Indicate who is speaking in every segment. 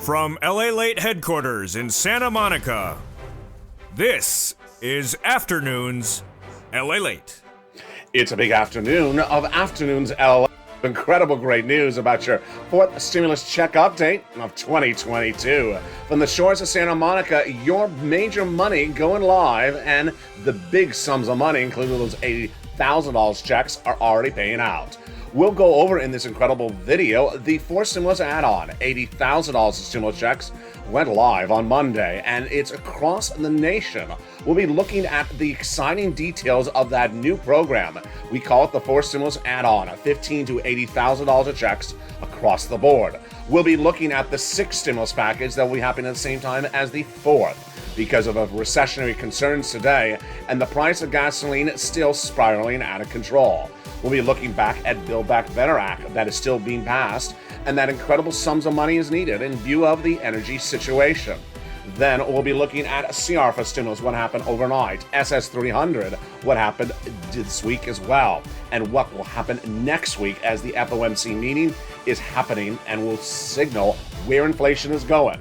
Speaker 1: From LALATE headquarters in Santa Monica, this is Afternoons LALATE.
Speaker 2: It's a big afternoon of Afternoons LA. Incredible great news about your fourth stimulus check update of 2022. From the shores of Santa Monica, your major money going live, and the big sums of money, including those $80,000 checks, are already paying out. We'll go over in this incredible video the 4 stimulus add-on. $80,000 of stimulus checks went live on Monday, and it's across the nation. We'll be looking at the exciting details of that new program. We call it the 4 stimulus add-on, $15,000 to $80,000 of checks across the board. We'll be looking at the 6th stimulus package that will be happening at the same time as the 4th. Because of recessionary concerns today, and the price of gasoline still spiraling out of control. We'll be looking back at Build Back Better Act that is still being passed, and that incredible sums of money is needed in view of the energy situation. Then we'll be looking at CR for stimulus, what happened overnight, SS300, what happened this week as well, and what will happen next week as the FOMC meeting is happening and will signal where inflation is going.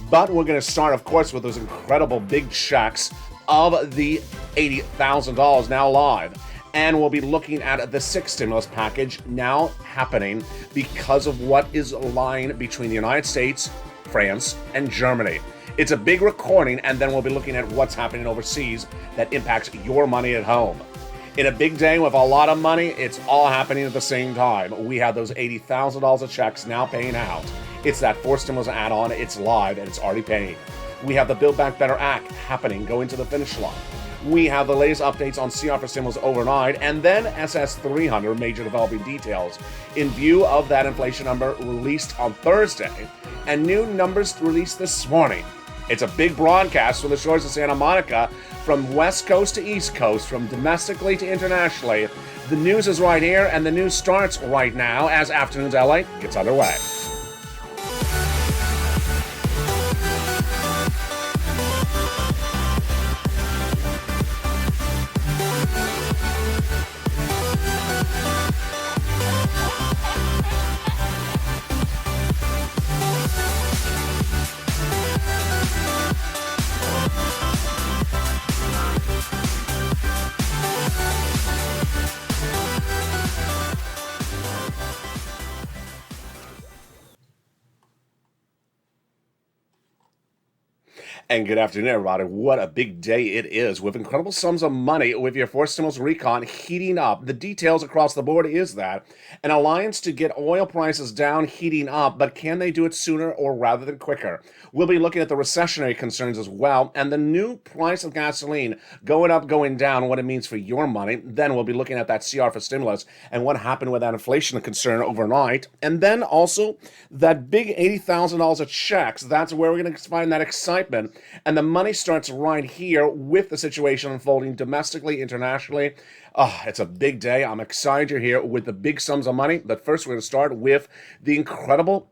Speaker 2: But we're going to start, of course, with those incredible big checks of the $80,000 now live. And we'll be looking at the 6th stimulus package now happening because of what is lying between the United States, France, and Germany. It's a big recording, and then we'll be looking at what's happening overseas that impacts your money at home. In a big day with a lot of money, it's all happening at the same time. We have those $80,000 of checks now paying out. It's that 4 stimulus add-on, it's live, and it's already paying. We have the Build Back Better Act happening, going to the finish line. We have the latest updates on CR for stimulus overnight, and then SS300 major developing details in view of that inflation number released on Thursday, and new numbers released this morning. It's a big broadcast from the shores of Santa Monica, from West Coast to East Coast, from domestically to internationally. The news is right here, and the news starts right now as Afternoons LA gets underway. And good afternoon, everybody. What a big day it is, with incredible sums of money with your 4 stimulus recon heating up. The details across the board is that an alliance to get oil prices down, heating up, but can they do it sooner or rather than quicker? We'll be looking at the recessionary concerns as well, and the new price of gasoline going up, going down, what it means for your money. Then we'll be looking at that CR for stimulus and what happened with that inflation concern overnight. And then also that big $80,000 of checks. That's where we're going to find that excitement. And the money starts right here with the situation unfolding domestically, internationally. It's a big day. I'm excited you're here with the big sums of money. But first, we're going to start with the incredible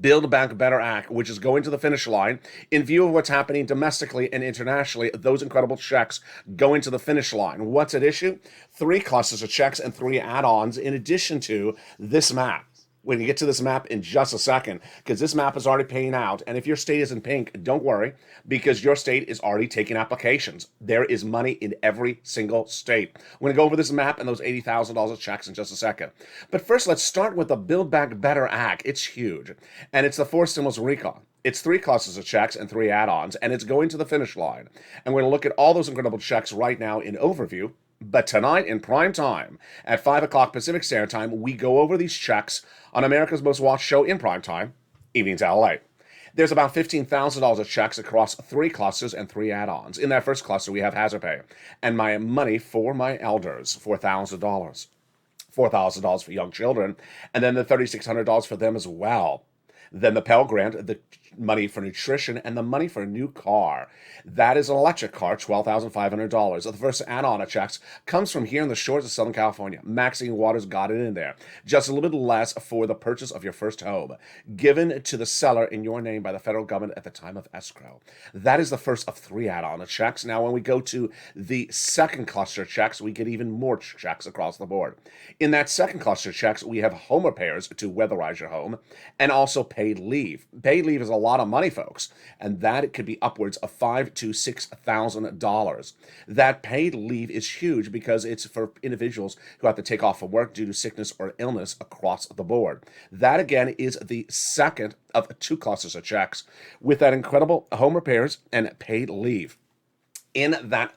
Speaker 2: Build Back Better Act, which is going to the finish line. In view of what's happening domestically and internationally, those incredible checks going to the finish line. What's at issue? 3 clusters of checks and 3 add-ons in addition to this map. When you get to this map in just a second, because this map is already paying out. And if your state is in pink, don't worry, because your state is already taking applications. There is money in every single state. I'm going to go over this map and those $80,000 of checks in just a second. But first, let's start with the Build Back Better Act. It's huge. And it's the 4 stimulus recon. It's 3 clusters of checks and 3 add-ons, and it's going to the finish line. And we're going to look at all those incredible checks right now in overview. But tonight in prime time, at 5 o'clock Pacific Standard Time, we go over these checks on America's Most Watched show in prime time, Evenings LA. There's about $15,000 of checks across 3 clusters and 3 add-ons. In that first cluster, we have hazard pay and my money for my elders, $4,000. $4,000 for young children, and then the $3,600 for them as well. Then the Pell Grant, the money for nutrition, and the money for a new car. That is an electric car, $12,500. The first add-on of checks comes from here in the shores of Southern California. Maxine Waters got it in there. Just a little bit less for the purchase of your first home, given to the seller in your name by the federal government at the time of escrow. That is the first of 3 add-on of checks. Now, when we go to the second cluster of checks, we get even more checks across the board. In that second cluster of checks, we have home repairs to weatherize your home, and also paid leave. Paid leave is a lot of money, folks, and that it could be upwards of $5,000 to $6,000. That paid leave is huge because it's for individuals who have to take off from work due to sickness or illness across the board. That again is the second of two clusters of checks with that incredible home repairs and paid leave. In that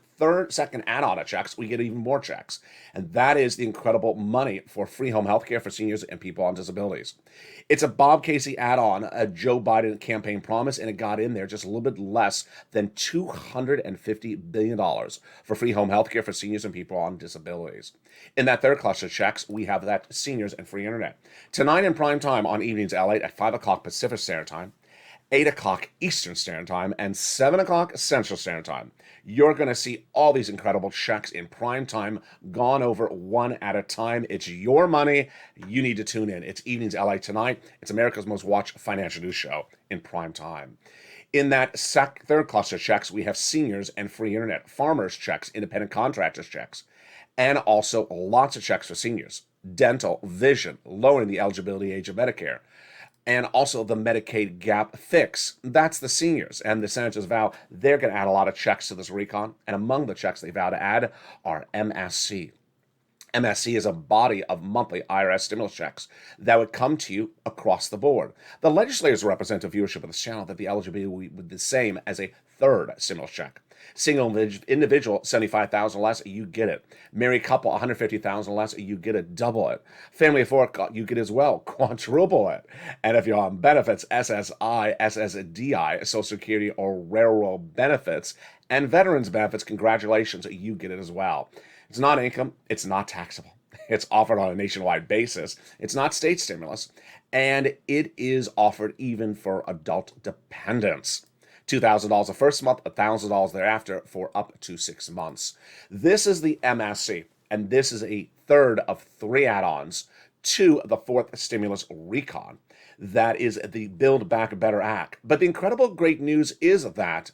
Speaker 2: second add-on of checks, we get even more checks, and that is the incredible money for free home health care for seniors and people on disabilities. It's a Bob Casey add-on, a Joe Biden campaign promise, and it got in there just a little bit less than $250 billion for free home health care for seniors and people on disabilities. In that third cluster of checks, we have that seniors and free internet. Tonight in prime time on Evenings LATE at 5 o'clock Pacific Standard Time, 8 o'clock Eastern Standard Time, and 7 o'clock Central Standard Time. You're going to see all these incredible checks in prime time, gone over one at a time. It's your money. You need to tune in. It's Evenings LA tonight. It's America's most watched financial news show in prime time. In that third cluster of checks, we have seniors and free internet, farmers checks, independent contractors checks, and also lots of checks for seniors, dental, vision, lowering the eligibility age of Medicare, and also the Medicaid gap fix. That's the seniors. And the senators vow they're going to add a lot of checks to this recon. And among the checks they vow to add are MSC. MSC is a body of monthly IRS stimulus checks that would come to you across the board. The legislators represent a viewership of this channel that the eligibility would be the same as a third stimulus check. Single individual, $75,000 less, you get it. Married couple, $150,000 less, you get it. Double it. Family of four, you get as well. Quadruple it. And if you're on benefits, SSI, SSDI, Social Security, or railroad benefits, and veterans benefits, congratulations, you get it as well. It's not income. It's not taxable. It's offered on a nationwide basis. It's not state stimulus. And it is offered even for adult dependents. $2,000 the first month, $1,000 thereafter for up to 6 months. This is the MSC, and this is a third of three add-ons to the fourth stimulus recon. That is the Build Back Better Act. But the incredible great news is that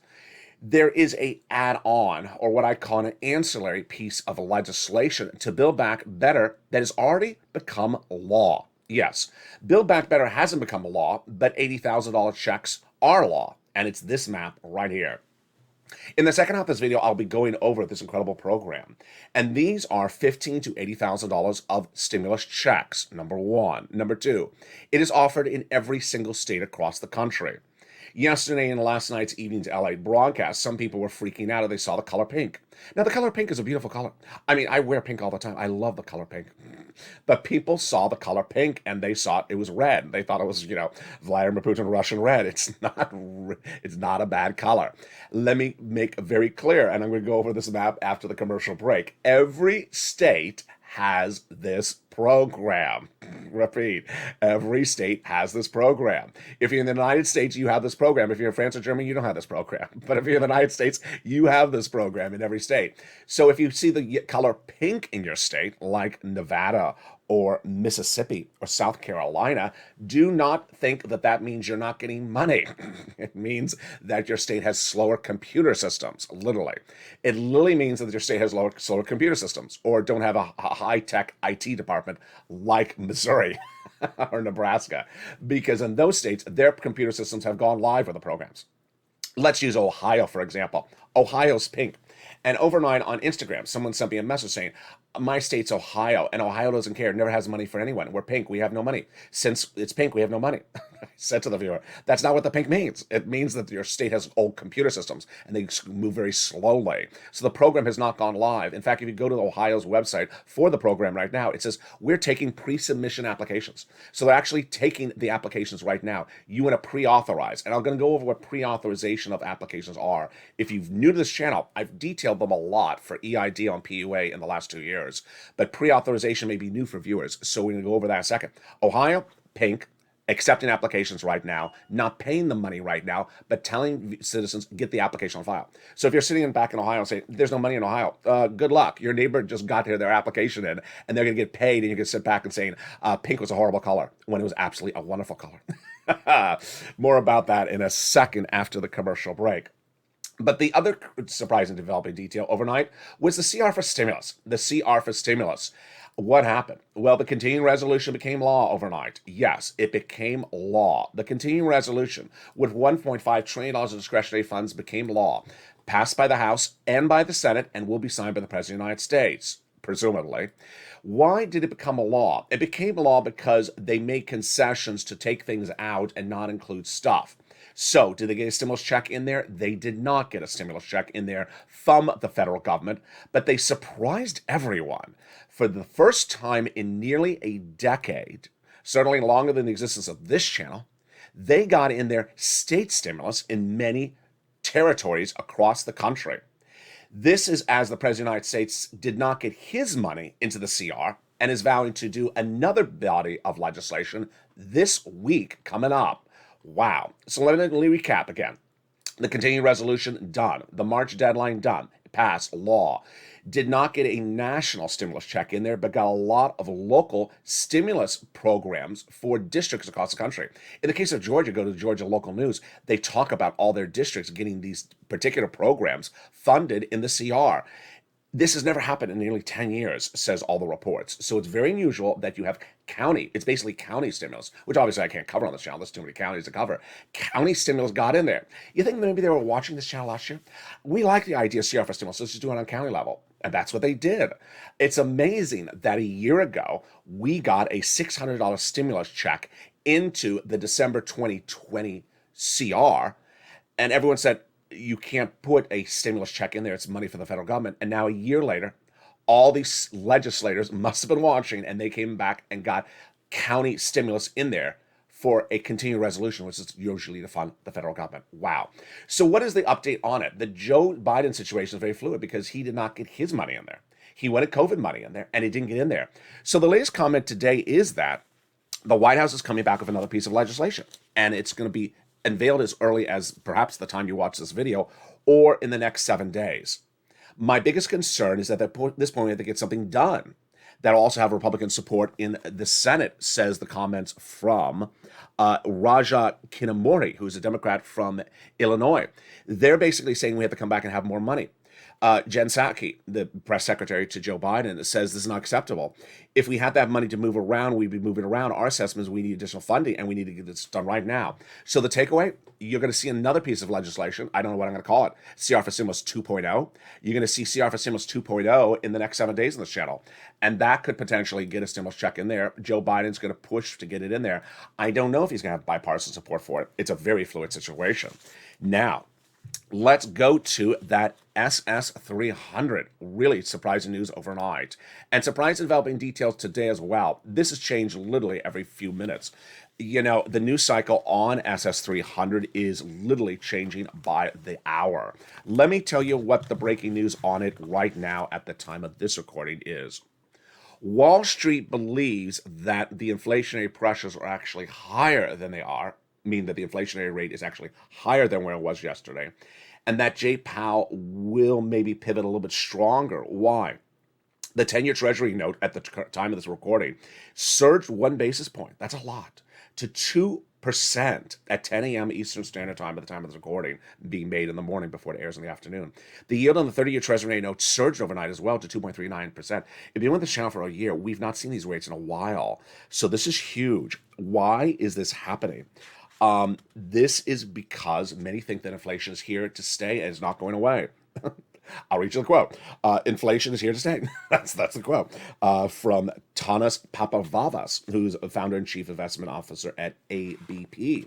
Speaker 2: there is a add-on, or what I call an ancillary piece of legislation to Build Back Better that has already become law. Yes, Build Back Better hasn't become a law, but $80,000 checks are law. And it's this map right here. In the second half of this video, I'll be going over this incredible program. And these are $15,000 to $80,000 of stimulus checks, number one. Number two, it is offered in every single state across the country. Yesterday in last night's Evenings LA broadcast, some people were freaking out as they saw the color pink. Now, the color pink is a beautiful color. I mean, I wear pink all the time. I love the color pink. But people saw the color pink and they saw it was red. They thought it was, Vladimir Putin Russian red. It's not a bad color. Let me make very clear, and I'm going to go over this map after the commercial break. Every state has this program. Repeat, every state has this program. If you're in the United States, you have this program. If you're in France or Germany, you don't have this program. But if you're in the United States, you have this program in every state. So if you see the color pink in your state, like Nevada or Mississippi or South Carolina, do not think that that means you're not getting money. It means that your state has slower computer systems, literally. It literally means that your state has slower computer systems or don't have a high-tech IT department like Missouri or Nebraska, because in those states, their computer systems have gone live with the programs. Let's use Ohio, for example. Ohio's pink. And overnight on Instagram, someone sent me a message saying, my state's Ohio, and Ohio doesn't care, never has money for anyone. We're pink, we have no money. Since it's pink, we have no money. I said to the viewer, that's not what the pink means. It means that your state has old computer systems, and they move very slowly. So the program has not gone live. In fact, if you go to Ohio's website for the program right now, it says, we're taking pre-submission applications. So they're actually taking the applications right now. You want to pre-authorize, and I'm going to go over what pre-authorization of applications are. If you're new to this channel, I've detailed them a lot for EID on PUA in the last 2 years. But pre-authorization may be new for viewers, so we're going to go over that in a second. Ohio, pink, accepting applications right now, not paying the money right now, but telling citizens, get the application on file. So if you're sitting back in Ohio and saying, there's no money in Ohio, good luck. Your neighbor just got their application in, and they're going to get paid, and you can sit back and saying, pink was a horrible color, when it was absolutely a wonderful color. More about that in a second after the commercial break. But the other surprising developing detail overnight was the CR for stimulus. The CR for stimulus. What happened? Well, the continuing resolution became law overnight. Yes, it became law. The continuing resolution with $1.5 trillion in discretionary funds became law, passed by the House and by the Senate, and will be signed by the President of the United States, presumably. Why did it become a law? It became a law because they made concessions to take things out and not include stuff. So, did they get a stimulus check in there? They did not get a stimulus check in there from the federal government, but they surprised everyone. For the first time in nearly a decade, certainly longer than the existence of this channel, they got in their state stimulus in many territories across the country. This is as the President of the United States did not get his money into the CR and is vowing to do another body of legislation this week coming up. Wow. So let me recap again. The continuing resolution, done. The March deadline, done. Passed, law. Did not get a national stimulus check in there, but got a lot of local stimulus programs for districts across the country. In the case of Georgia, go to Georgia local news. They talk about all their districts getting these particular programs funded in the CR. This has never happened in nearly 10 years, says all the reports. So it's very unusual that you have it's basically county stimulus, which obviously I can't cover on this channel. There's too many counties to cover. County stimulus got in there. You think maybe they were watching this channel last year? We like the idea of CR for stimulus. Let's just do it on county level. And that's what they did. It's amazing that a year ago, we got a $600 stimulus check into the December 2020 CR. And everyone said, you can't put a stimulus check in there. It's money for the federal government. And now a year later, all these legislators must have been watching, and they came back and got county stimulus in there for a continuing resolution, which is usually to fund the federal government. Wow. So what is the update on it? The Joe Biden situation is very fluid because he did not get his money in there. He wanted COVID money in there, and he didn't get in there. So the latest comment today is that the White House is coming back with another piece of legislation, and it's going to be unveiled as early as perhaps the time you watch this video or in the next 7 days. My biggest concern is that at this point we have to get something done that'll also have Republican support in the Senate, says the comments from Raja Kinamori, who's a Democrat from Illinois. They're basically saying we have to come back and have more money. Jen Psaki, the press secretary to Joe Biden, says this is not acceptable. If we had that money to move around, we'd be moving around. Our assessment is we need additional funding, and we need to get this done right now. So the takeaway, you're going to see another piece of legislation. I don't know what I'm going to call it. CR for Stimulus 2.0. You're going to see CR for Stimulus 2.0 in the next 7 days on this channel. And that could potentially get a stimulus check in there. Joe Biden's going to push to get it in there. I don't know if he's going to have bipartisan support for it. It's a very fluid situation. Now, let's go to that SS300. Really surprising news overnight. And surprising developing details today as well. This has changed literally every few minutes. You know, the news cycle on SS300 is literally changing by the hour. Let me tell you what the breaking news on it right now at the time of this recording is. Wall Street believes that the inflationary pressures are actually higher than they are, mean that the inflationary rate is actually higher than where it was yesterday, and that Jay Powell will maybe pivot a little bit stronger. Why? The 10-year Treasury note at the time of this recording surged 1 basis point. That's a lot. To 2% at 10 a.m. Eastern Standard Time at the time of this recording, being made in the morning before it airs in the afternoon. The yield on the 30-year Treasury note surged overnight as well to 2.39%. If you've been with this channel for a year, we've not seen these rates in a while. So this is huge. Why is this happening? This is because many think that inflation is here to stay and is not going away. I'll read you the quote. Inflation is here to stay. That's the quote from Tanas Papavavas, who's a founder and chief investment officer at ABP.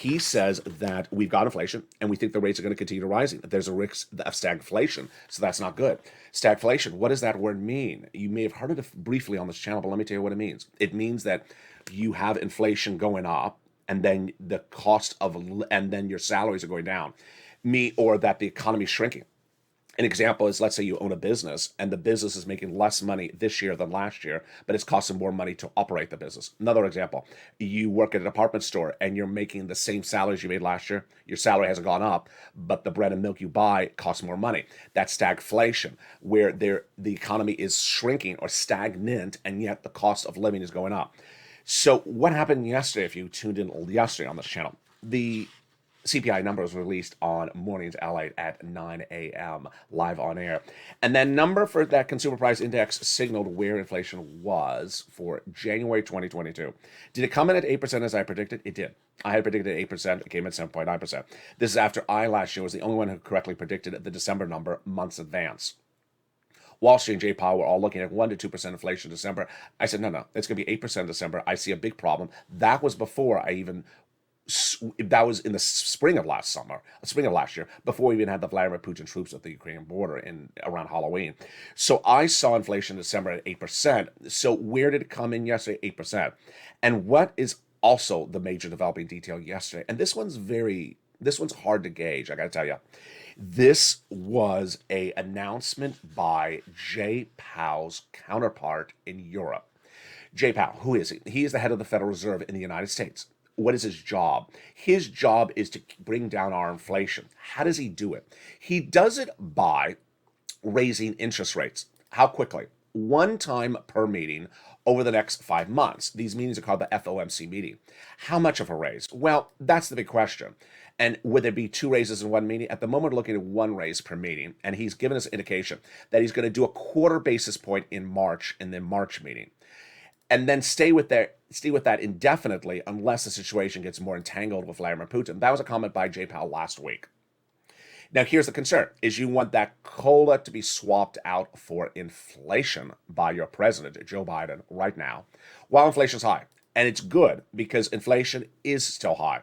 Speaker 2: He says that we've got inflation and we think the rates are going to continue rising. There's a risk of stagflation, so that's not good. Stagflation, what does that word mean? You may have heard it briefly on this channel, but let me tell you what it means. It means that you have inflation going up, and then the cost of, and then your salaries are going down, or that the economy is shrinking. An example is, let's say you own a business and the business is making less money this year than last year, but it's costing more money to operate the business. Another example, you work at a department store and you're making the same salaries you made last year. Your salary hasn't gone up, but the bread and milk you buy costs more money. That's stagflation, where the economy is shrinking or stagnant, and yet the cost of living is going up. So what happened yesterday, if you tuned in yesterday on this channel? The CPI number was released on Mornings LA at 9 a.m. live on air. And that number for that consumer price index signaled where inflation was for January 2022. Did it come in at 8% as I predicted? It did. I had predicted 8%. It came in 7.9%. This is after I last year was the only one who correctly predicted the December number months advance. Wall Street and Jay Powell were all looking at 1 to 2% inflation in December. I said, no, it's going to be 8% in December. I see a big problem. That was before I even that was in the spring of last year, before we even had the Vladimir Putin troops at the Ukrainian border in around Halloween. So I saw inflation in December at 8%. So where did it come in yesterday? 8%. And what is also the major developing detail yesterday? And this one's hard to gauge, I got to tell you. This was a announcement by Jay Powell's counterpart in Europe. Jay Powell, who is he? He is the head of the Federal Reserve in the United States. What is his job? His job is to bring down our inflation. How does he do it? He does it by raising interest rates. How quickly? One time per meeting over the next 5 months. These meetings are called the FOMC meeting. How much of a raise? Well, that's the big question. And would there be 2 raises in one meeting? At the moment, we're looking at 1 raise per meeting. And he's given us an indication that he's going to do a quarter basis point in March in the March meeting. And then stay with that indefinitely unless the situation gets more entangled with Vladimir Putin. That was a comment by Jay Powell last week. Now, here's the concern, is you want that COLA to be swapped out for inflation by your president, Joe Biden, right now, while inflation's high. And it's good because inflation is still high.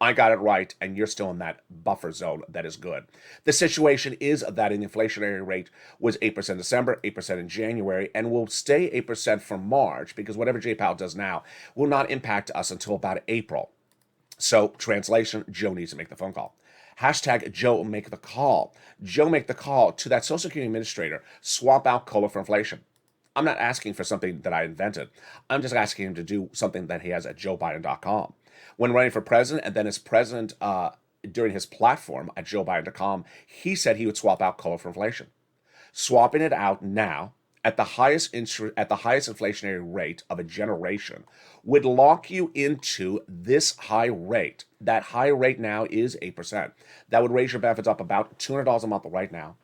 Speaker 2: I got it right, and you're still in that buffer zone that is good. The situation is that an inflationary rate was 8% in December, 8% in January, and will stay 8% for March because whatever Jay Powell does now will not impact us until about April. So, translation, Joe needs to make the phone call. Hashtag Joe make the call. Joe make the call to that Social Security administrator. Swap out COLA for inflation. I'm not asking for something that I invented. I'm just asking him to do something that he has at joebiden.com. When running for president, and then as president during his platform at joebiden.com, he said he would swap out COLA for inflation. Swapping it out now at the highest inflationary rate of a generation would lock you into this high rate. That high rate now is 8%. That would raise your benefits up about $200 a month right now.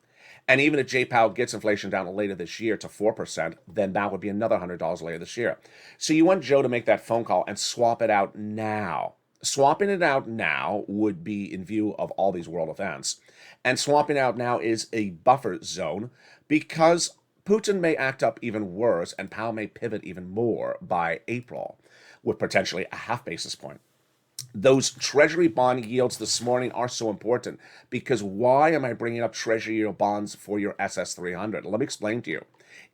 Speaker 2: And even if Jay Powell gets inflation down later this year to 4%, then that would be another $100 later this year. So you want Joe to make that phone call and swap it out now. Swapping it out now would be in view of all these world events. And swapping out now is a buffer zone because Putin may act up even worse and Powell may pivot even more by April with potentially a half basis point. Those Treasury bond yields this morning are so important because why am I bringing up Treasury yield bonds for your SS300? Let me explain to you.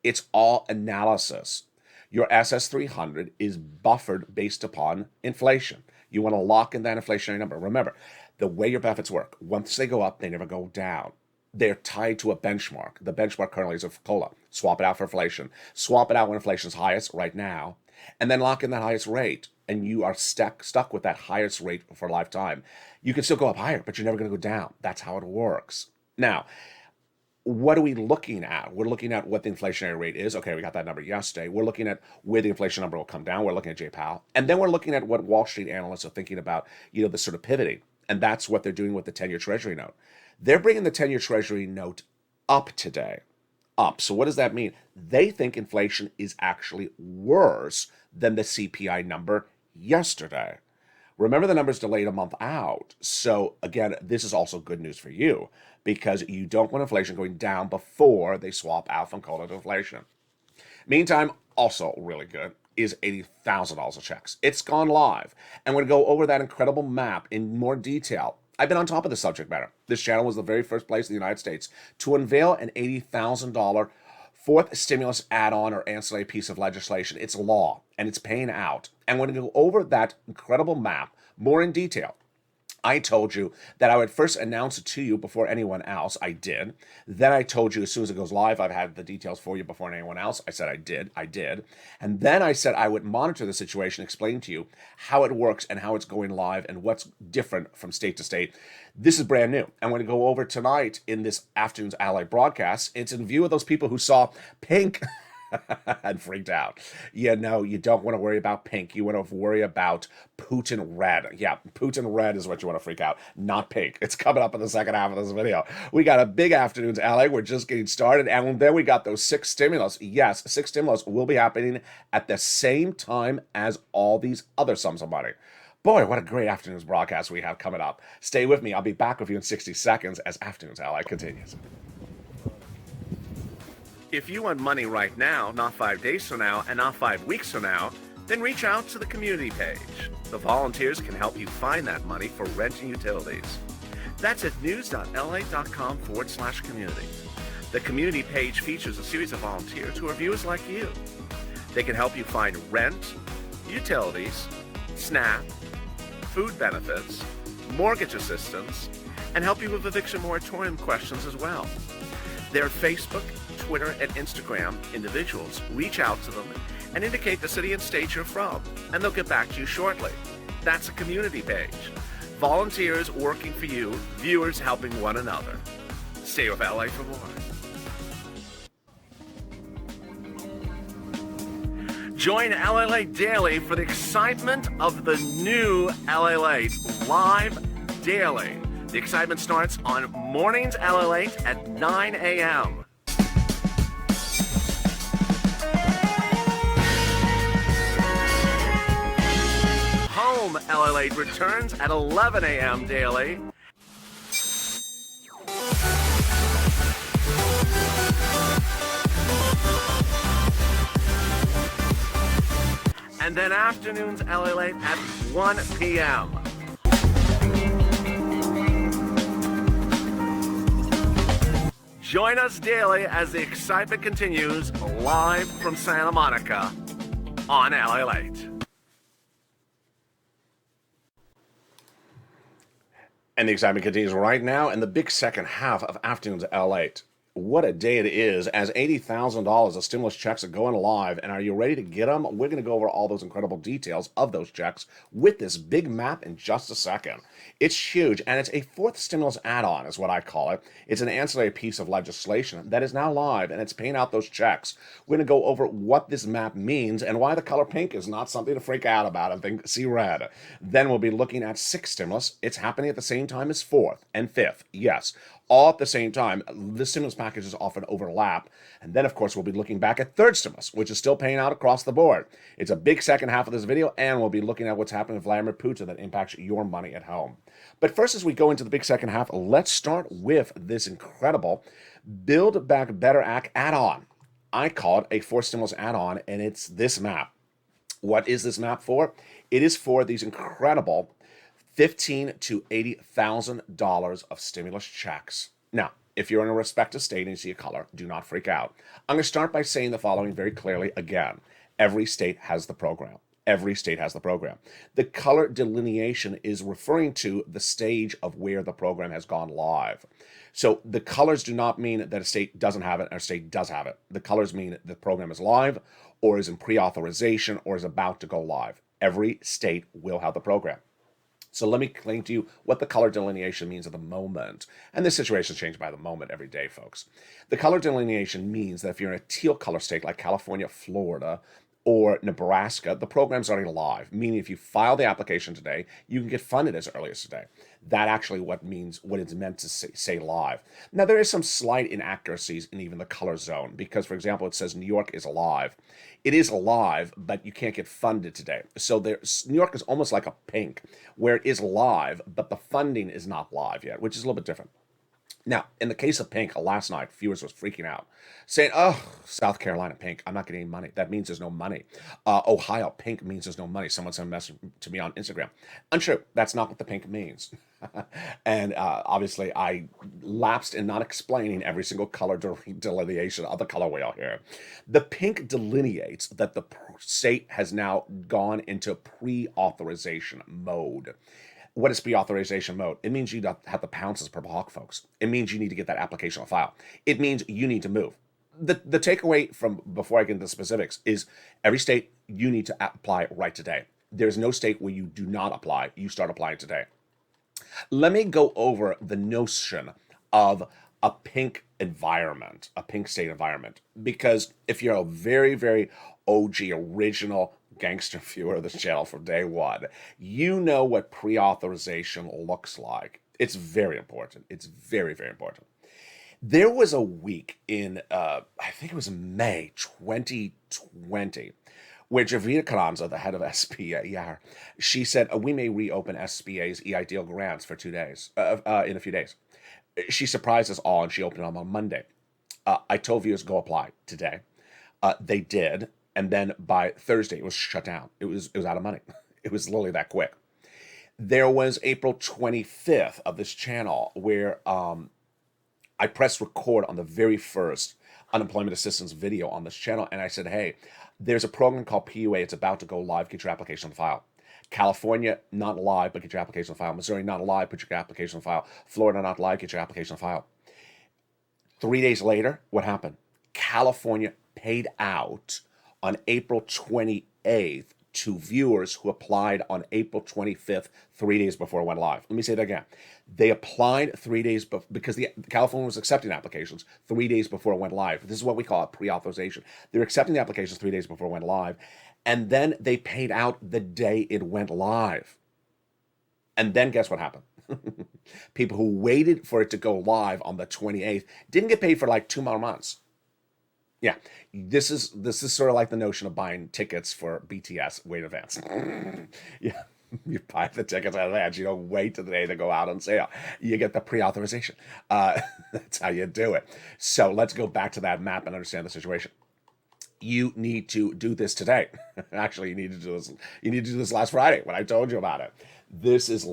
Speaker 2: It's all analysis. Your SS300 is buffered based upon inflation. You want to lock in that inflationary number. Remember, the way your benefits work, once they go up, they never go down. They're tied to a benchmark. The benchmark currently is a COLA. Swap it out for inflation. Swap it out when inflation's highest right now, and then lock in that highest rate. And you are stuck with that highest rate for a lifetime. You can still go up higher, but you're never going to go down. That's how it works. Now, what are we looking at? We're looking at what the inflationary rate is. Okay, we got that number yesterday. We're looking at where the inflation number will come down. We're looking at Jay Powell. And then we're looking at what Wall Street analysts are thinking about, the sort of pivoting. And that's what they're doing with the 10-year Treasury note. They're bringing the 10-year Treasury note up today. Up. So what does that mean? They think inflation is actually worse than the CPI number yesterday. Remember, the number's delayed a month out. So again, this is also good news for you because you don't want inflation going down before they swap out from COLA to inflation. Meantime, also really good is $80,000 of checks. It's gone live. And we're going to go over that incredible map in more detail. I've been on top of the subject matter. This channel was the very first place in the United States to unveil an $80,000 fourth stimulus add-on or ancillary piece of legislation. It's law, and it's paying out. And we're going to go over that incredible map more in detail. I told you that I would first announce it to you before anyone else. I did. Then I told you as soon as it goes live, I've had the details for you before anyone else. I said I did. And then I said I would monitor the situation, explain to you how it works and how it's going live and what's different from state to state. This is brand new. I'm going to go over tonight in this afternoon's Ally broadcast. It's in view of those people who saw pink and freaked out. Yeah, no, you don't want to worry about pink. You want to worry about Putin red. Yeah, Putin red is what you want to freak out, not pink. It's coming up in the second half of this video. We got a big afternoons, LA. We're just getting started. And then we got those 6 stimulus. Yes, 6 stimulus will be happening at the same time as all these other sums of money. Boy, what a great afternoon's broadcast we have coming up. Stay with me. I'll be back with you in 60 seconds as Afternoons LA continues. If you want money right now, not 5 days from now, and not 5 weeks from now, then reach out to the community page. The volunteers can help you find that money for rent and utilities. That's at news.la.com/community. The community page features a series of volunteers who are viewers like you. They can help you find rent, utilities, SNAP, food benefits, mortgage assistance, and help you with eviction moratorium questions as well. Their Facebook, Twitter, and Instagram individuals reach out to them and indicate the city and state you're from, and they'll get back to you shortly. That's a community page. Volunteers working for you, viewers helping one another. Stay with LA for more. Join LALATE daily for the excitement of the new LALATE live daily. The excitement starts on mornings LALATE at 9 a.m. Home LALATE returns at 11 a.m. daily. And then afternoons LALATE at 1 p.m. Join us daily as the excitement continues live from Santa Monica on LALATE. And the excitement continues right now in the big second half of Afternoons LALATE. What a day it is, as $80,000 of stimulus checks are going live. And are you ready to get them? We're going to go over all those incredible details of those checks with this big map in just a second. It's huge, and it's a fourth stimulus add-on is what I call it. It's an ancillary piece of legislation that is now live, and it's paying out those checks. We're going to go over what this map means and why the color pink is not something to freak out about and think, see red. Then we'll be looking at 6th stimulus. It's happening at the same time as 4th and 5th. Yes, all at the same time. The stimulus packages often overlap. And then, of course, we'll be looking back at 3rd stimulus, which is still paying out across the board. It's a big second half of this video, and we'll be looking at what's happening with Vladimir Putin that impacts your money at home. But first, as we go into the big second half, let's start with this incredible Build Back Better Act add-on. I call it a 4th stimulus add-on, and it's this map. What is this map for? It is for these incredible $15,000 to $80,000 of stimulus checks. Now, if you're in a respective state and you see a color, do not freak out. I'm going to start by saying the following very clearly again. Every state has the program. Every state has the program. The color delineation is referring to the stage of where the program has gone live. So the colors do not mean that a state doesn't have it or a state does have it. The colors mean the program is live or is in pre-authorization or is about to go live. Every state will have the program. So let me explain to you what the color delineation means at the moment. And this situation changes by the moment every day, folks. The color delineation means that if you're in a teal color state like California, Florida, or Nebraska, the program's already live, meaning if you file the application today, you can get funded as early as today. That actually what it's meant to say live. Now, there is some slight inaccuracies in even the color zone because, for example, it says New York is alive. It is alive, but you can't get funded today. So New York is almost like a pink, where it is live, but the funding is not live yet, which is a little bit different. Now, in the case of pink, last night, viewers was freaking out, saying, oh, South Carolina pink, I'm not getting any money. That means there's no money. Ohio pink means there's no money. Someone sent a message to me on Instagram. Untrue. That's not what the pink means. And obviously, I lapsed in not explaining every single color delineation of the color wheel here. The pink delineates that the state has now gone into pre-authorization mode. What is pre-authorization mode? It means you don't have the pounces per block, folks. It means you need to get that application on file. It means you need to move. The takeaway from before I get into the specifics is every state, you need to apply right today. There's no state where you do not apply. You start applying today. Let me go over the notion of a pink environment, a pink state environment. Because if you're a very, very OG, original gangster viewer of this channel from day one, you know what pre-authorization looks like. It's very important. It's very, very important. There was a week in, I think it was May 2020, where Javita Carranza, the head of SBA, she said, we may reopen SBA's EIDL grants for 2 days, in a few days. She surprised us all, and she opened them on Monday. I told viewers, go apply today. They did, and then by Thursday, it was shut down. It was out of money. It was literally that quick. There was April 25th of this channel where I pressed record on the very first unemployment assistance video on this channel, and I said, hey, there's a program called PUA. It's about to go live. Get your application on file. California, not live, but get your application on file. Missouri, not live, put your application on file. Florida, not live, get your application on file. 3 days later, what happened? California paid out on April 28th to viewers who applied on April 25th, 3 days before it went live. Let me say that again. They applied 3 days because California was accepting applications 3 days before it went live. This is what we call a pre-authorization. They're accepting the applications 3 days before it went live, and then they paid out the day it went live. And then guess what happened? People who waited for it to go live on the 28th didn't get paid for like 2 more months. Yeah, this is sort of like the notion of buying tickets for BTS way in advance. Yeah, you buy the tickets in advance. You don't wait till the day they go out on sale. You get the pre-authorization. That's how you do it. So let's go back to that map and understand the situation. You need to do this today. Actually, you need to do this. You need to do this last Friday when I told you about it. This is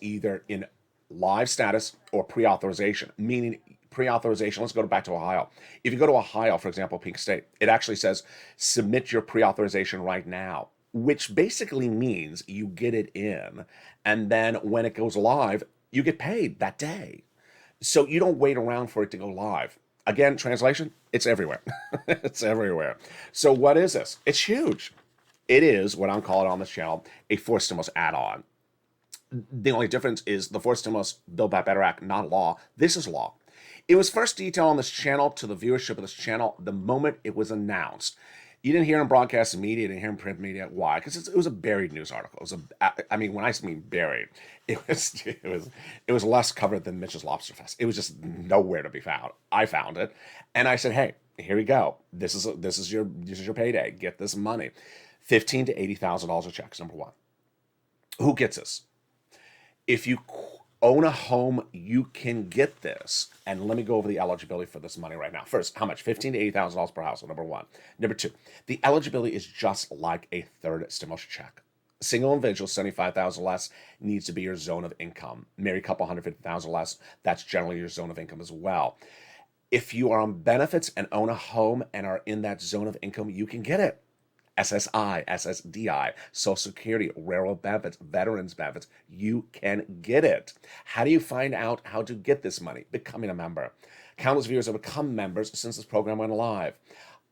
Speaker 2: either in live status or pre-authorization, meaning pre-authorization. Let's go back to Ohio. If you go to Ohio, for example, Pink State, it actually says submit your pre-authorization right now, which basically means you get it in, and then when it goes live, you get paid that day. So you don't wait around for it to go live. Again, translation, it's everywhere. It's everywhere. So what is this? It's huge. It is what I'm calling on this channel a forced stimulus add-on. The only difference is the forced stimulus Build Back Better Act, not law. This is law. It was first detailed on this channel to the viewership of this channel the moment it was announced. You didn't hear in broadcast media, you didn't hear in print media. Why? Because it was a buried news article. When I mean buried, it was less covered than Mitch's Lobster Fest. It was just nowhere to be found. I found it, and I said, "Hey, here we go. This is your payday. Get this money, $15,000 to $80,000 of checks. Number one. Who gets this? If you own a home, you can get this. And let me go over the eligibility for this money right now. First, how much? $15,000 to $80,000 per household, number one. Number two, the eligibility is just like a third stimulus check. Single individual, $75,000 less, needs to be your zone of income. Married couple, $150,000 less, that's generally your zone of income as well. If you are on benefits and own a home and are in that zone of income, you can get it. SSI, SSDI, Social Security, railroad benefits, veterans benefits, you can get it. How do you find out how to get this money? Becoming a member. Countless viewers have become members since this program went live.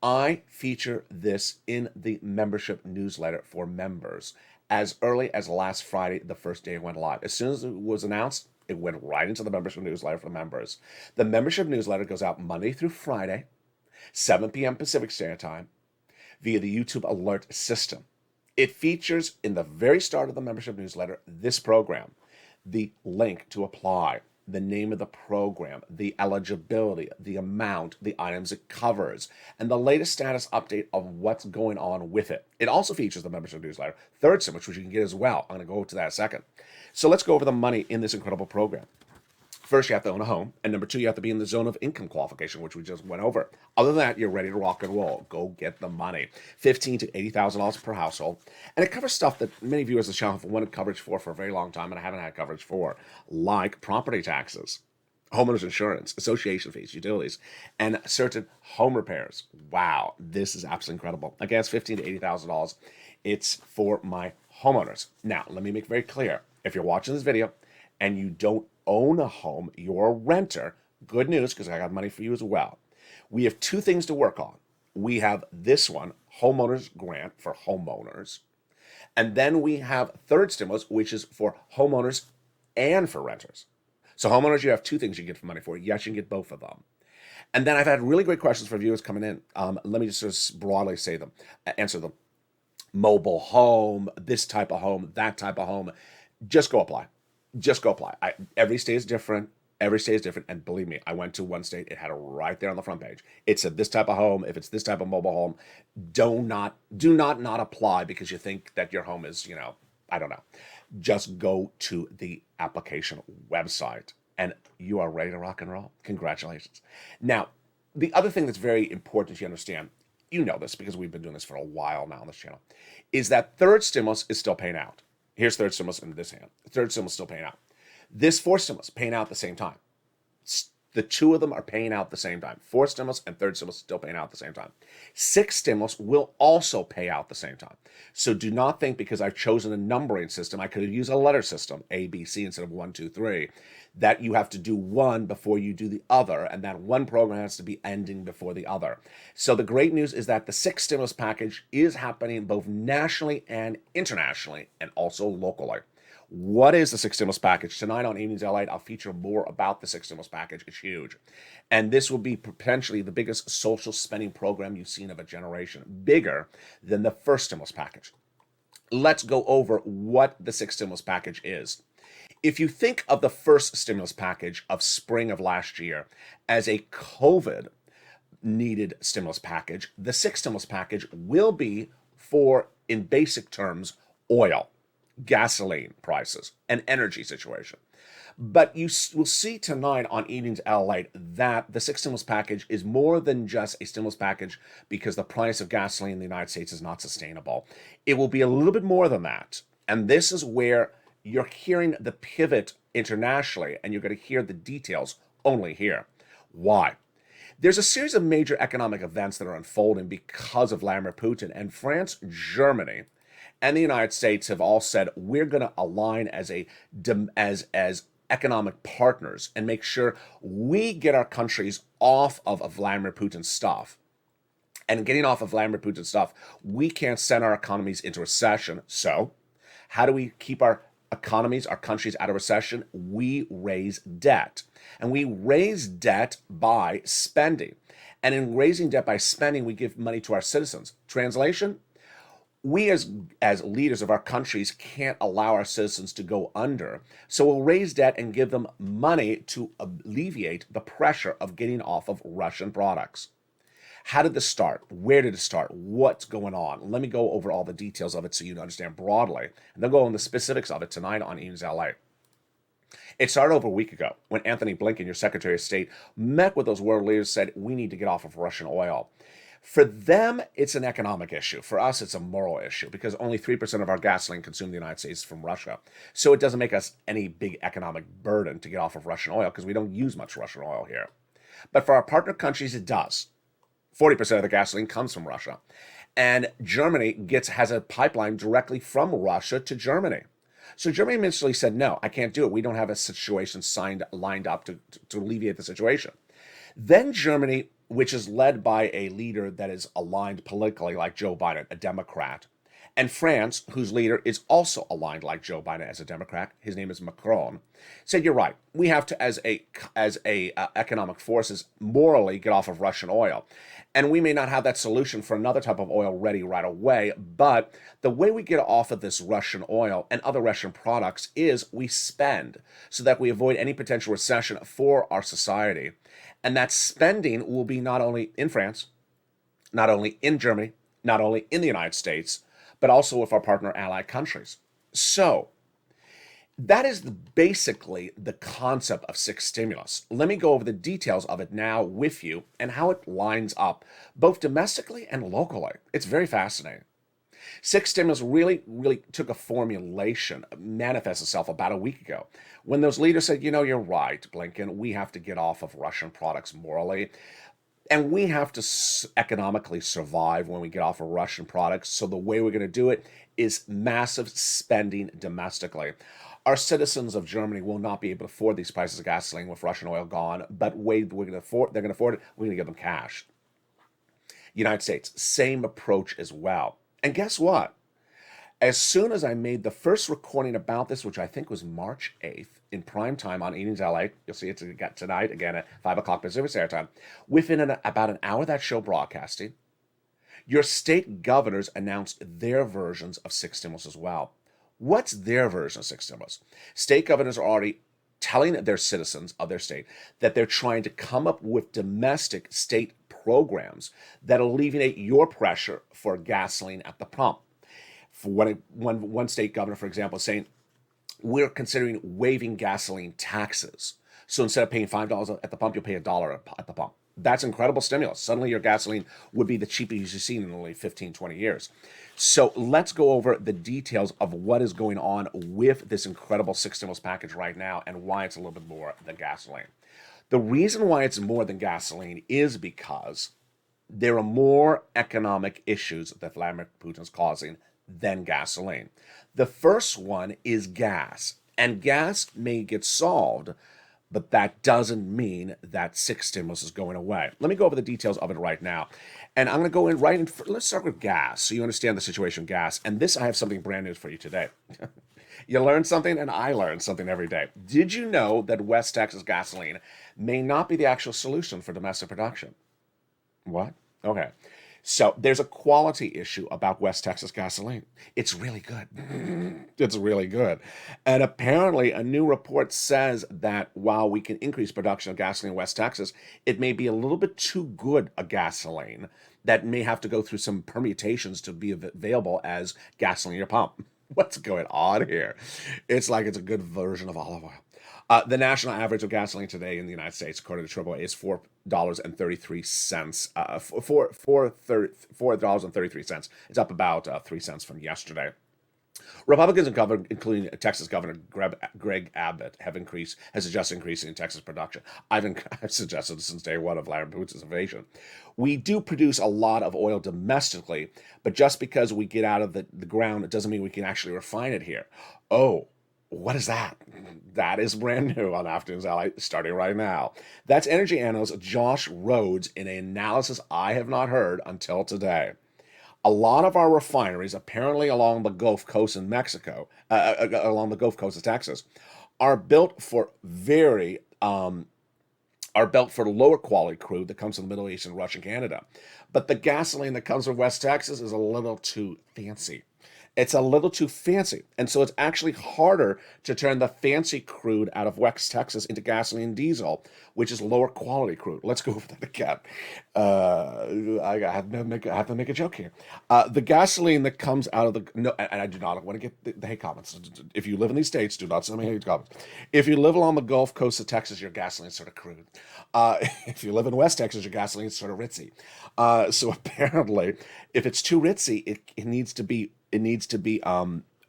Speaker 2: I feature this in the membership newsletter for members as early as last Friday, the first day it went live. As soon as it was announced, it went right into the membership newsletter for members. The membership newsletter goes out Monday through Friday, 7 p.m. Pacific Standard Time, via the YouTube alert system. It features in the very start of the membership newsletter this program, the link to apply, the name of the program, the eligibility, the amount, the items it covers, and the latest status update of what's going on with it. It also features the membership newsletter, third sim, which you can get as well. I'm going to go to that in a second. So let's go over the money in this incredible program. First, you have to own a home. And number two, you have to be in the zone of income qualification, which we just went over. Other than that, you're ready to rock and roll. Go get the money. $15,000 to $80,000 per household. And it covers stuff that many viewers of the channel have wanted coverage for a very long time and I haven't had coverage for, like property taxes, homeowners insurance, association fees, utilities, and certain home repairs. Wow, this is absolutely incredible. Again, it's $15,000 to $80,000. It's for my homeowners. Now, let me make very clear. If you're watching this video and you don't own a home, you're a renter, good news, because I got money for you as well. We have two things to work on. We have this one, homeowners grant for homeowners. And then we have third stimulus, which is for homeowners and for renters. So homeowners, you have two things you get for money for. Yes, you can get both of them. And then I've had really great questions for viewers coming in. Let me just sort of broadly answer them. Mobile home, this type of home, that type of home. Just go apply. Just go apply. Every state is different. Every state is different. And believe me, I went to one state. It had it right there on the front page. It said this type of home. If it's this type of mobile home, do not apply because you think that your home is, I don't know. Just go to the application website and you are ready to rock and roll. Congratulations. Now, the other thing that's very important you understand, you know this because we've been doing this for a while now on this channel, is that third stimulus is still paying out. Here's third stimulus in this hand. Third stimulus still paying out. This fourth stimulus paying out at the same time. The two of them are paying out at the same time. Fourth stimulus and third stimulus still paying out at the same time. Sixth stimulus will also pay out at the same time. So do not think because I've chosen a numbering system, I could have used a letter system, A, B, C, instead of 1, 2, 3, that you have to do one before you do the other, and that one program has to be ending before the other. So the great news is that the sixth stimulus package is happening both nationally and internationally, and also locally. What is the sixth stimulus package? Tonight on Evenings LALATE, I'll feature more about the sixth stimulus package. It's huge. And this will be potentially the biggest social spending program you've seen of a generation, bigger than the first stimulus package. Let's go over what the sixth stimulus package is. If you think of the first stimulus package of spring of last year as a COVID needed stimulus package, the sixth stimulus package will be for, in basic terms, oil, gasoline prices, and energy situation. But you will see tonight on Evenings LALATE that the sixth stimulus package is more than just a stimulus package because the price of gasoline in the United States is not sustainable. It will be a little bit more than that. And this is where you're hearing the pivot internationally, and you're going to hear the details only here. Why? There's a series of major economic events that are unfolding because of Vladimir Putin, and France, Germany, and the United States have all said we're going to align as economic partners and make sure we get our countries off of Vladimir Putin's stuff. And getting off of Vladimir Putin's stuff, we can't send our economies into recession. So how do we keep our economies, our countries out of recession? We raise debt. And we raise debt by spending. And in raising debt by spending, we give money to our citizens. Translation? We as leaders of our countries can't allow our citizens to go under. So we'll raise debt and give them money to alleviate the pressure of getting off of Russian products. How did this start? Where did it start? What's going on? Let me go over all the details of it so you understand broadly, and then go on the specifics of it tonight on Evenings LALATE. It started over a week ago when Anthony Blinken, your Secretary of State, met with those world leaders, said we need to get off of Russian oil. For them, it's an economic issue. For us, it's a moral issue because only 3% of our gasoline consumed in the United States is from Russia. So it doesn't make us any big economic burden to get off of Russian oil because we don't use much Russian oil here. But for our partner countries, it does. 40% of the gasoline comes from Russia. And Germany has a pipeline directly from Russia to Germany. So Germany initially said, no, I can't do it. We don't have a situation lined up to alleviate the situation. Then Germany, which is led by a leader that is aligned politically like Joe Biden, a Democrat, and France, whose leader is also aligned like Joe Biden as a Democrat, his name is Macron, said, you're right, we have to, as economic forces, morally get off of Russian oil. And we may not have that solution for another type of oil ready right away, but the way we get off of this Russian oil and other Russian products is we spend so that we avoid any potential recession for our society. And that spending will be not only in France, not only in Germany, not only in the United States, but also with our partner allied countries. So that is basically the concept of sixth stimulus. Let me go over the details of it now with you and how it lines up both domestically and locally. It's very fascinating. Sixth stimulus really took a formulation, manifest itself about a week ago when those leaders said, you're right, Blinken, we have to get off of Russian products morally. And we have to economically survive when we get off of Russian products. So the way we're going to do it is massive spending domestically. Our citizens of Germany will not be able to afford these prices of gasoline with Russian oil gone, but they're going to afford it. We're going to give them cash. United States, same approach as well. And guess what? As soon as I made the first recording about this, which I think was March 8th, in prime time on Evenings LA, you'll see it tonight again at 5 o'clock Pacific Standard Time, within about an hour of that show broadcasting, your state governors announced their versions of six stimulus as well. What's their version of six stimulus? State governors are already telling their citizens of their state that they're trying to come up with domestic state programs that alleviate your pressure for gasoline at the pump. For one state governor, for example, is saying, we're considering waiving gasoline taxes. So instead of paying $5 at the pump, you'll pay $1 at the pump. That's incredible stimulus. Suddenly your gasoline would be the cheapest you've seen in only 15, 20 years. So let's go over the details of what is going on with this incredible six stimulus package right now and why it's a little bit more than gasoline. The reason why it's more than gasoline is because there are more economic issues that Vladimir Putin's causing than gasoline. The first one is gas, and gas may get solved, but that doesn't mean that six stimulus is going away. Let me go over the details of it right now. And I'm going to go in right in. Let's start with gas so you understand the situation with gas. And this, I have something brand new for you today. You learn something, and I learn something every day. Did you know that West Texas gasoline may not be the actual solution for domestic production? What? Okay. So there's a quality issue about West Texas gasoline. It's really good. It's really good. And apparently a new report says that while we can increase production of gasoline in West Texas, it may be a little bit too good a gasoline that may have to go through some permutations to be available as gasoline at your pump. What's going on here? It's like it's a good version of olive oil. The national average of gasoline today in the United States, according to AAA, is $4.33. $4.33. It's up about 3 cents from yesterday. Republicans and governor, including Texas Governor Greg Abbott, has suggested increasing Texas production. I've suggested this since day one of Vladimir Putin's invasion. We do produce a lot of oil domestically, but just because we get out of the ground, it doesn't mean we can actually refine it here. Oh, what is that? That is brand new on Afternoons LA, starting right now. That's energy analyst Josh Rhodes in an analysis I have not heard until today. A lot of our refineries, apparently along the Gulf Coast in Mexico, along the Gulf Coast of Texas, are built for lower quality crude that comes from the Middle East and Russia and Canada. But the gasoline that comes from West Texas is a little too fancy. It's a little too fancy. And so it's actually harder to turn the fancy crude out of West Texas into gasoline and diesel, which is lower quality crude. Let's go over that again. I have to make a joke here. The gasoline that comes out of and I do not want to get the hate comments. If you live in these states, do not send me hate comments. If you live along the Gulf Coast of Texas, your gasoline is sort of crude. If you live in West Texas, your gasoline is sort of ritzy. So apparently, if it's too ritzy, it needs to be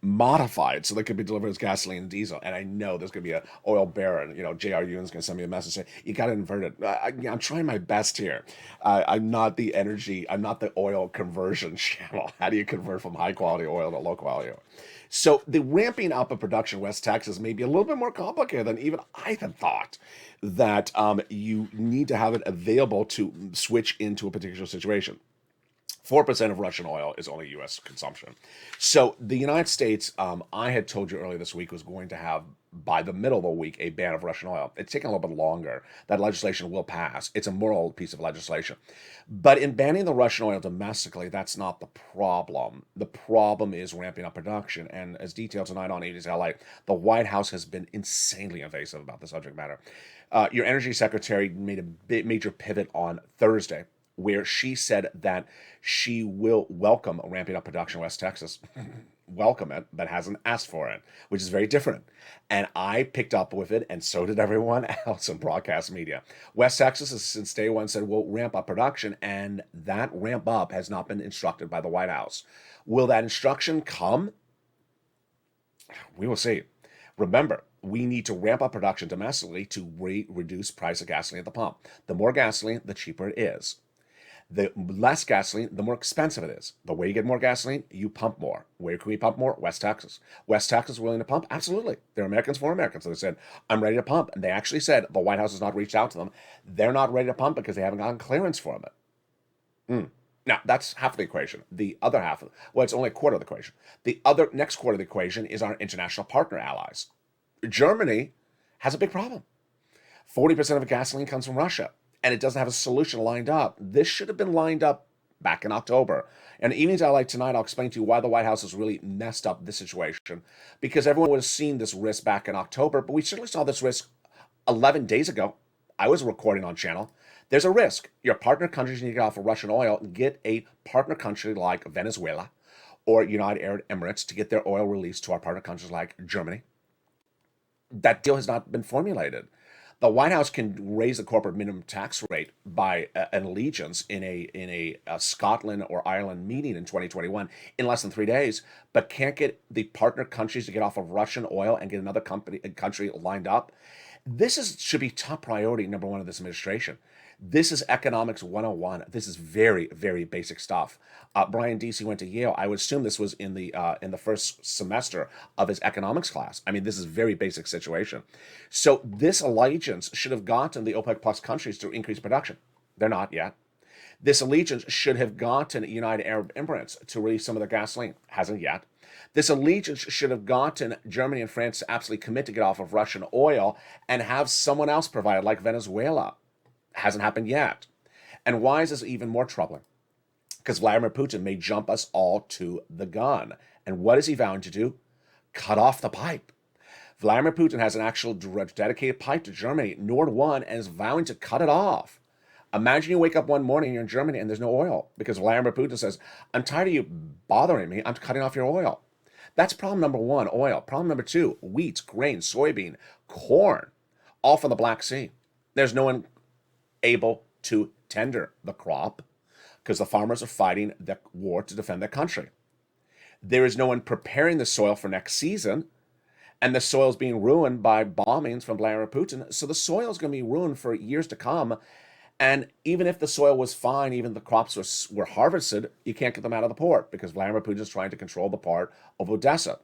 Speaker 2: modified so that could be delivered as gasoline and diesel. And I know there's going to be an oil baron. J.R. Ewan's going to send me a message saying, you got to invert it. I'm trying my best here. I'm not the oil conversion channel. How do you convert from high quality oil to low quality oil? So the ramping up of production in West Texas may be a little bit more complicated than even I had thought, that you need to have it available to switch into a particular situation. 4% of Russian oil is only U.S. consumption. So the United States, I had told you earlier this week, was going to have, by the middle of the week, a ban of Russian oil. It's taking a little bit longer. That legislation will pass. It's a moral piece of legislation. But in banning the Russian oil domestically, that's not the problem. The problem is ramping up production. And as detailed tonight on 80s LA, the White House has been insanely evasive about the subject matter. Your energy secretary made a major pivot on Thursday, where she said that she will welcome ramping up production in West Texas. Welcome it, but hasn't asked for it, which is very different. And I picked up with it, and so did everyone else in broadcast media. West Texas has since day one said, we'll ramp up production, and that ramp up has not been instructed by the White House. Will that instruction come? We will see. Remember, we need to ramp up production domestically to reduce price of gasoline at the pump. The more gasoline, the cheaper it is. The less gasoline, the more expensive it is. The way you get more gasoline, you pump more. Where can we pump more? West Texas. West Texas willing to pump? Absolutely. They're Americans for Americans. So they said, I'm ready to pump. And they actually said, the White House has not reached out to them. They're not ready to pump because they haven't gotten clearance for it. Now, that's half of the equation. The other half, well, it's only a quarter of the equation. The other next quarter of the equation is our international partner allies. Germany has a big problem. 40% of gasoline comes from Russia, and it doesn't have a solution lined up. This should have been lined up back in October. And Evenings Ally tonight, I'll explain to you why the White House has really messed up this situation, because everyone would have seen this risk back in October, but we certainly saw this risk 11 days ago. I was recording on channel. There's a risk. Your partner countries need to get off of Russian oil and get a partner country like Venezuela or United Arab Emirates to get their oil released to our partner countries like Germany. That deal has not been formulated. The White House can raise the corporate minimum tax rate by an allegiance in a Scotland or Ireland meeting in 2021 in less than 3 days, but can't get the partner countries to get off of Russian oil and get another country lined up. Should be top priority number one of this administration. This is economics 101. This is very, very basic stuff. Brian Deasy went to Yale. I would assume this was in the first semester of his economics class. I mean, this is very basic situation. So this allegiance should have gotten the OPEC plus countries to increase production. They're not yet. This allegiance should have gotten United Arab Emirates to release some of their gasoline. Hasn't yet. This allegiance should have gotten Germany and France to absolutely commit to get off of Russian oil and have someone else provide, like Venezuela. Hasn't happened yet. And why is this even more troubling? Because Vladimir Putin may jump us all to the gun. And what is he vowing to do? Cut off the pipe. Vladimir Putin has an actual dedicated pipe to Germany, Nord 1, and is vowing to cut it off. Imagine you wake up one morning, you're in Germany, and there's no oil because Vladimir Putin says, I'm tired of you bothering me. I'm cutting off your oil. That's problem number one, oil. Problem number two, wheat, grain, soybean, corn, all from the Black Sea. There's no one able to tender the crop because the farmers are fighting the war to defend their country. There is no one preparing the soil for next season, and the soil is being ruined by bombings from Vladimir Putin. So the soil is going to be ruined for years to come. And even if the soil was fine, even the crops were harvested, you can't get them out of the port because Vladimir Putin is trying to control the port of Odessa.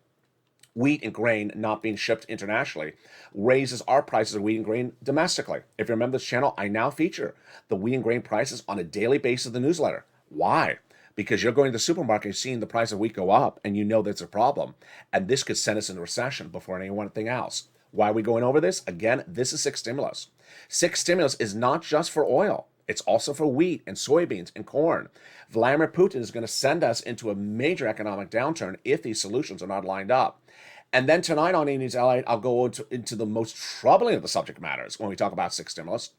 Speaker 2: Wheat and grain not being shipped internationally raises our prices of wheat and grain domestically. If you remember this channel, I now feature the wheat and grain prices on a daily basis in the newsletter. Why? Because you're going to the supermarket and seeing the price of wheat go up, and you know that's a problem. And this could send us into recession before anything else. Why are we going over this? Again, this is sixth stimulus. Sixth stimulus is not just for oil. It's also for wheat and soybeans and corn. Vladimir Putin is going to send us into a major economic downturn if these solutions are not lined up. And then tonight on Evenings Ally, I'll go into the most troubling of the subject matters when we talk about sixth stimulus.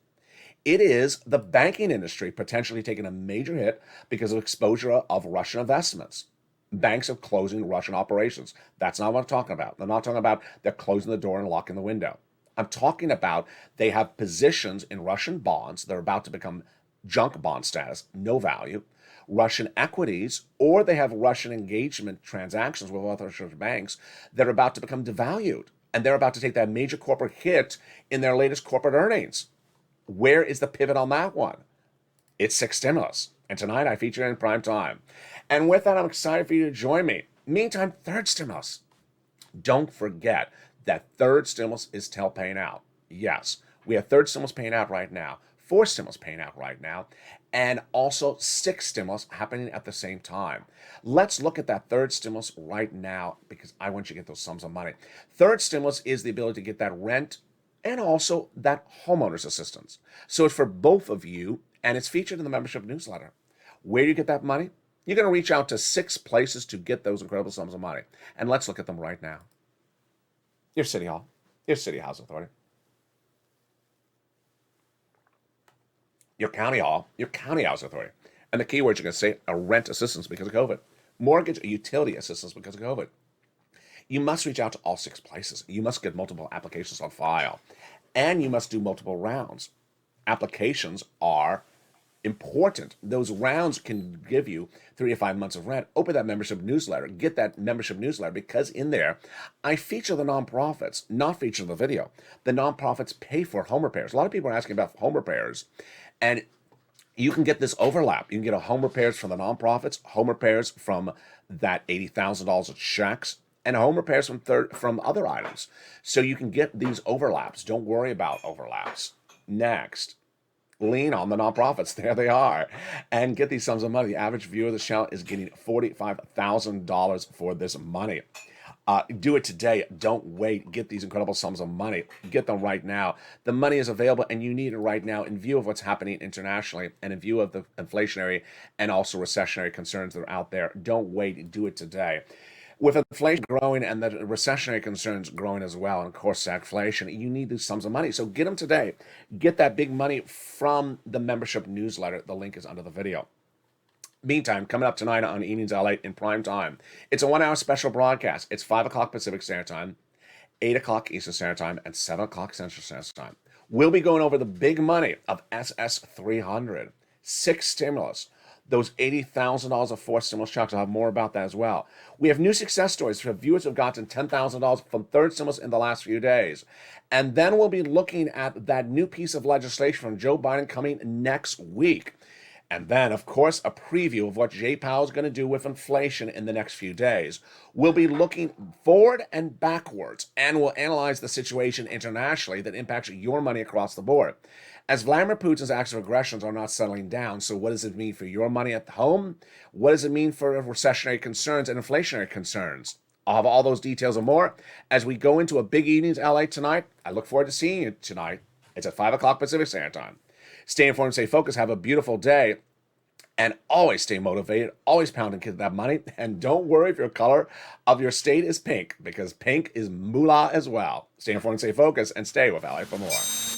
Speaker 2: It is the banking industry potentially taking a major hit because of exposure of Russian investments. Banks are closing Russian operations. That's not what I'm talking about. I'm not talking about they're closing the door and locking the window. I'm talking about they have positions in Russian bonds that are about to become junk bond status, no value, Russian equities, or they have Russian engagement transactions with other banks that are about to become devalued. And they're about to take that major corporate hit in their latest corporate earnings. Where is the pivot on that one? It's sixth stimulus. And tonight I feature it in prime time. And with that, I'm excited for you to join me. Meantime, third stimulus. Don't forget that third stimulus is still paying out. Yes, we have third stimulus paying out right now, fourth stimulus paying out right now, and also sixth stimulus happening at the same time. Let's look at that third stimulus right now because I want you to get those sums of money. Third stimulus is the ability to get that rent and also that homeowner's assistance. So it's for both of you, and it's featured in the membership newsletter. Where do you get that money? You're going to reach out to 6 places to get those incredible sums of money. And let's look at them right now. Your city hall, your city housing authority, your county hall, your county housing authority. And the keywords you're going to say are rent assistance because of COVID, mortgage or utility assistance because of COVID. You must reach out to all 6 places. You must get multiple applications on file, and you must do multiple rounds. Applications are important. Those rounds can give you 3 to 5 months of rent. Open that membership newsletter. Get that membership newsletter because in there, I feature the nonprofits, not feature the video. The nonprofits pay for home repairs. A lot of people are asking about home repairs, and you can get this overlap. You can get a home repairs from the nonprofits, home repairs from that $80,000 of checks, and home repairs from other items. So you can get these overlaps. Don't worry about overlaps. Next, Lean on the nonprofits. There they are. And get these sums of money. The average viewer of the channel is getting $45,000 for this money. Do it today. Don't wait. Get these incredible sums of money. Get them right now. The money is available and you need it right now in view of what's happening internationally and in view of the inflationary and also recessionary concerns that are out there. Don't wait. Do it today. With inflation growing and the recessionary concerns growing as well, and of course stagflation, you need these sums of money. So get them today. Get that big money from the membership newsletter. The link is under the video. Meantime, coming up tonight on Evenings LA in prime time, it's a 1 hour special broadcast. It's 5 o'clock Pacific Standard Time, 8 o'clock Eastern Standard Time, and 7 o'clock Central Standard Time. We'll be going over the big money of SS300, 6 stimulus, those $80,000 of 4 stimulus checks. I'll have more about that as well. We have new success stories for viewers who have gotten $10,000 from third stimulus in the last few days. And then we'll be looking at that new piece of legislation from Joe Biden coming next week. And then, of course, a preview of what Jay Powell is going to do with inflation in the next few days. We'll be looking forward and backwards, and we'll analyze the situation internationally that impacts your money across the board. As Vladimir Putin's acts of aggressions are not settling down, so what does it mean for your money at home? What does it mean for recessionary concerns and inflationary concerns? I'll have all those details and more as we go into a big evenings LA tonight. I look forward to seeing you tonight. It's at 5 o'clock Pacific Standard Time. Stay informed, stay focused, have a beautiful day, and always stay motivated, always pounding that money, and don't worry if your color of your state is pink, because pink is moolah as well. Stay informed, stay focused, and stay with LA for more.